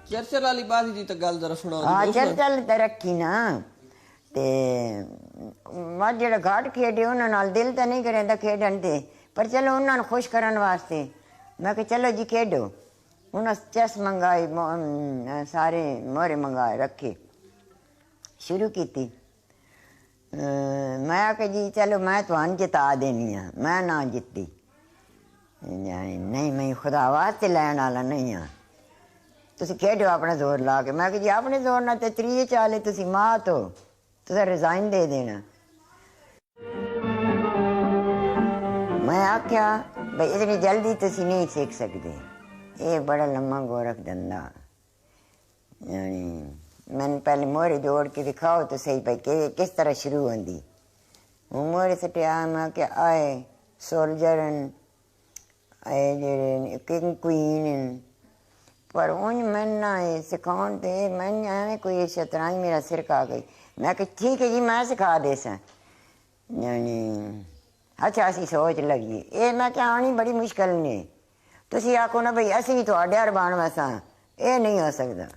चर्चर वाली बात ही तो गल जरा सुना। हाँ चर्चल तो रखी ना ते मत जो घाट खेडे उन्होंने दिल तो नहीं करेंदा खेडन ते, पर चलो उन्होंने खुश करने वास्ते मैं कि चलो जी खेडो। उन्हें चेस मंगाई, सारे मोहरे मंगाए रखे, शुरू की। मैं आके जी चलो मैं तुहानू जिता देनी है, मैं ना जिती। नहीं मैं खुदा वास्ते लैन वाला नहीं हाँ, तुसी खेडो अपना जोर ला के। मैं जी अपने जोर ना ते त्रीए चाले तुसी मात हो, तुसा रिजाइन दे देना। मैं आख्या भाई इतनी जल्दी तुसी नहीं सीख सकते, ये बड़ा लम्मा गोरख धंधा। मैंने पहले मोहरे जोड़ के दिखाओ तो सही भाई कि किस तरह शुरू होंगी। वो मोहरे सटिया मैं क्या आए सोल्जर आए जेड़े किंग क्वीन, पर उन मैं ना सिखाउन ते मैंने एवं कोई शतरंज मेरा सिर खा गई। मैं कि ठीक है जी मैं सिखा दे सा। अच्छा असी सोच लगी ये मैं क्या आनी बड़ी मुश्किल ने, तुसी आखो ना भाई असी थोड़े हर बन वैसा, ये नहीं हो सकता।